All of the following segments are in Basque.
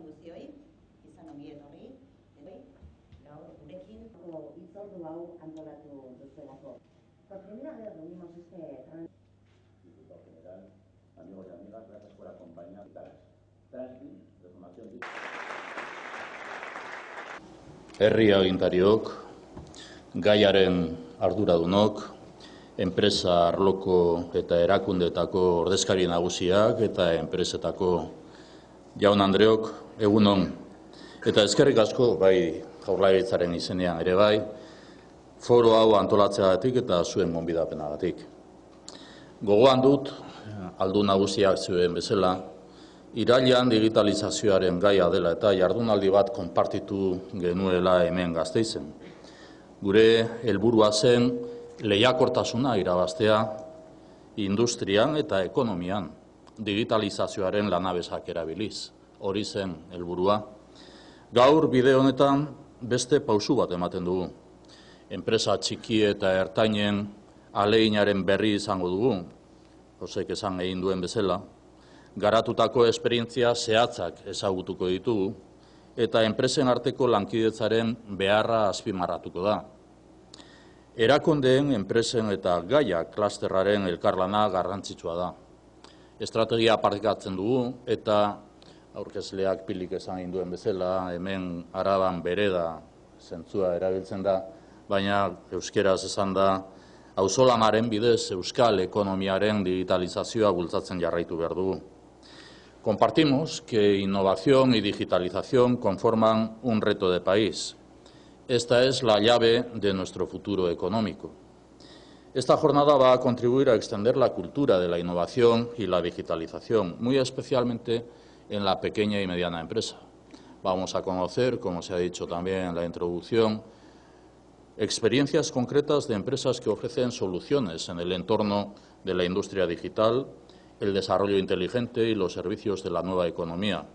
Guztioi, izan ongi etorri, gaur gurekin hitzordu hau antolatu duzuelako. Por primera vez reunimos Diputado General, amigos y amigas, gracias por acompañarnos. Transmit de formación. Herri agintariok, gaiaren arduradunok, enpresa arloko eta erakundeetako ordezkari nagusiak eta enpresetako jaun Andreok, egunon, eta eskerrik asko, bai Jaurlaritzaren izenean ere bai, foro hau antolatzeagatik eta zuen gonbidapenagatik. Gogoan dut, aldu nagusiak zuen bezala, irailean digitalizazioaren gaia dela eta jardunaldi bat konpartitu genuela hemen Gasteizen. Gure helburua zen lehiakortasuna irabaztea industrian eta ekonomian, digitalizazioaren lanabesak erabiliz. Hori zen helburua. Gaur bide honetan beste pausu bat ematen dugu. Enpresa txiki eta ertainen ahaleginaren berri izango dugu, Josek esan egin duen bezala, garatutako esperientzia zehatzak ezagutuko ditugu, eta enpresen arteko lankidetzaren beharra azpimarratuko da. Erakundeen, enpresen eta gaia klasterraren elkarlana garrantzitsua da. Estrategia partekatzen dugu eta aurkezleak Pilik esan egin duen bezala, hemen Araban bereda zentzua erabiltzen da, baina euskeraz esan da, auzolanaren bidez euskal ekonomiaren digitalizazioa bultzatzen jarraitu behar dugu. Compartimos que innovación y digitalización conforman un reto de país. Esta es la llave de nuestro futuro económico. Esta jornada va a contribuir a extender la cultura de la innovación y la digitalización, muy especialmente en la pequeña y mediana empresa. Vamos a conocer, como se ha dicho también en la introducción, experiencias concretas de empresas que ofrecen soluciones en el entorno de la industria digital, el desarrollo inteligente y los servicios de la nueva economía.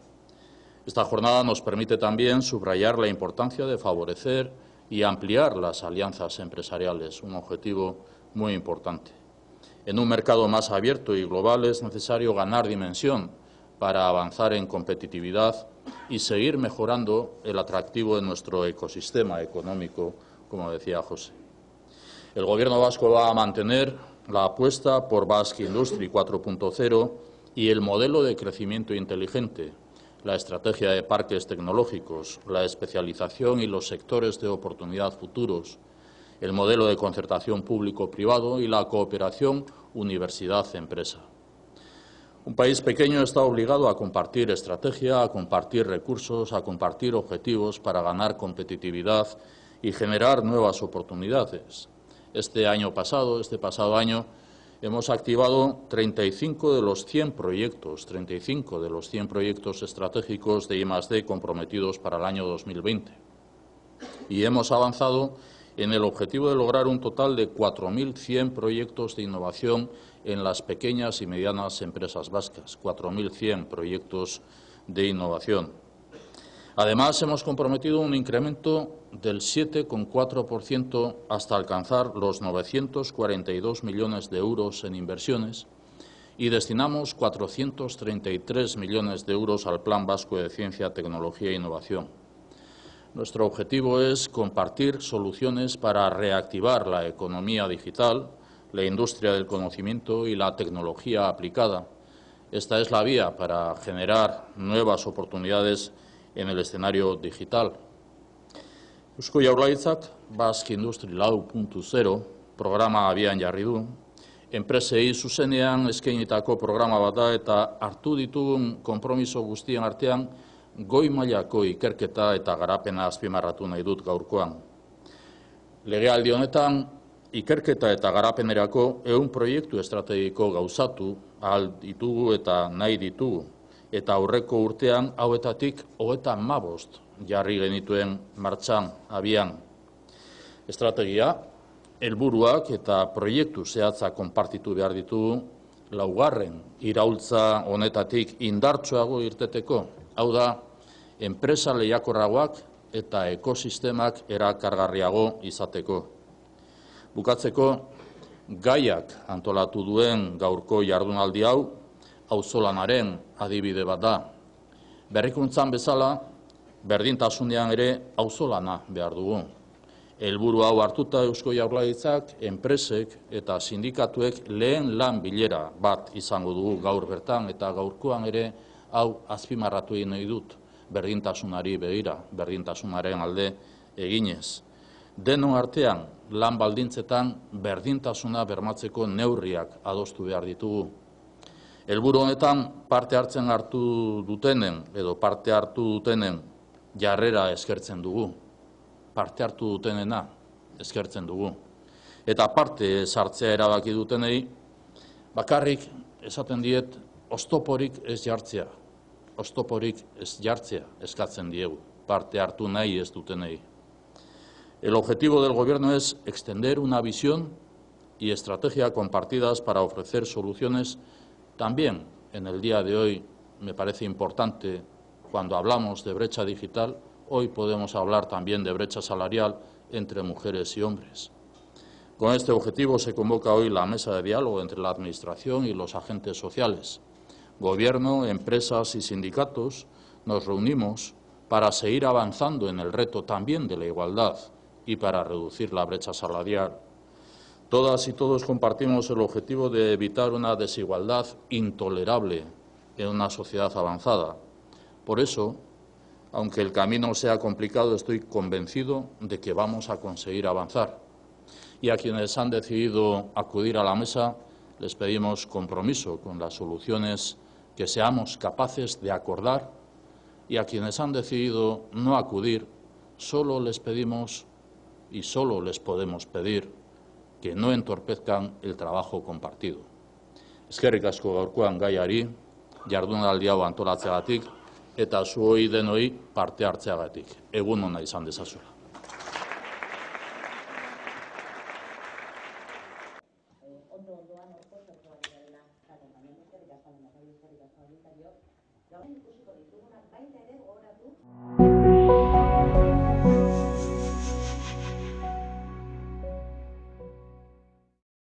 Esta jornada nos permite también subrayar la importancia de favorecer y ampliar las alianzas empresariales, un objetivo muy importante. En un mercado más abierto y global es necesario ganar dimensión para avanzar en competitividad y seguir mejorando el atractivo de nuestro ecosistema económico, como decía José. El Gobierno vasco va a mantener la apuesta por Basque Industry 4.0 y el modelo de crecimiento inteligente, la estrategia de parques tecnológicos, la especialización y los sectores de oportunidad futuros, el modelo de concertación público-privado y la cooperación universidad-empresa. Un país pequeño está obligado a compartir estrategia, a compartir recursos, a compartir objetivos para ganar competitividad y generar nuevas oportunidades. Este pasado año, hemos activado 35 de los 100 proyectos estratégicos de I+D comprometidos para el año 2020. Y hemos avanzado en el objetivo de lograr un total de 4.100 proyectos de innovación en las pequeñas y medianas empresas vascas, 4.100 proyectos de innovación. Además, hemos comprometido un incremento del 7,4% hasta alcanzar los 942 millones de euros en inversiones y destinamos 433 millones de euros al Plan Vasco de Ciencia, Tecnología e Innovación. Nuestro objetivo es compartir soluciones para reactivar la economía digital, la industria del conocimiento y la tecnología aplicada. Esta es la vía para generar nuevas oportunidades en el escenario digital. Eusko Jaurlaritzak Basque Industry 4.0 programa abian jarri du. Enpresei zuzenean eskainitako programa bat da eta hartu ditugun konpromiso guztien artean goi mailako ikerketa eta garapena azpimarratu nahi dut gaurkoan. Legealdi honetan ikerketa eta garapenerako 100 proiektu estrategiko gauzatu ahal ditugu eta nahi ditugu. Eta aurreko urtean hauetatik 35 jarri genituen martxan abian. Estrategia, helburuak eta proiektu zehatzak konpartitu behar ditugu, laugarren iraultza honetatik indartsuago irteteko, hau da, enpresa lehiakorragoak eta ekosistemak erakargarriago izateko. Bukatzeko, Gaiak antolatu duen gaurko jardunaldi hau, auzolanaren adibide bat da. Berrikuntzan bezala, berdintasunean ere auzolana behar dugu. Helburu hau hartuta Eusko Jaurlaritzak, enpresek eta sindikatuek lehen lan bilera bat izango dugu gaur bertan eta gaurkoan ere hau azpimarratu egin nahi dut, berdintasunari begira, berdintasunaren alde eginez. Denon artean, lan baldintzetan berdintasuna bermatzeko neurriak adostu behar ditugu. Helburu honetan parte hartzen hartu dutenen edo parte hartu dutenen jarrera eskertzen dugu. Parte hartu dutenena eskertzen dugu. Eta parte sartzea erabaki dutenei, bakarrik esaten diet oztoporik ez jartzea. Oztoporik ez jartzea eskatzen diegu, parte hartu nahi ez dutenei. El objetivo del Gobierno es extender una visión y estrategia compartidas para ofrecer soluciones. También en el día de hoy me parece importante, cuando hablamos de brecha digital, hoy podemos hablar también de brecha salarial entre mujeres y hombres. Con este objetivo se convoca hoy la mesa de diálogo entre la Administración y los agentes sociales. Gobierno, empresas y sindicatos nos reunimos para seguir avanzando en el reto también de la igualdad y para reducir la brecha salarial. Todas y todos compartimos el objetivo de evitar una desigualdad intolerable en una sociedad avanzada. Por eso, aunque el camino sea complicado, estoy convencido de que vamos a conseguir avanzar. Y a quienes han decidido acudir a la mesa, les pedimos compromiso con las soluciones que seamos capaces de acordar, y a quienes han decidido no acudir, solo les pedimos y solo les podemos pedir que no entorpezcan el trabajo compartido. Eskerrik asko gaurkoan gaiari, jardunaldi hau antolatzeagatik eta zuoi denoi parte hartzeagatik. Egun ona izan dezazuela. Ondoan orko zertuari garela, eta baina eskerrik asko lehendakari, eskerrik asko agintariok. Gaur ikusiko ditugunak baita ere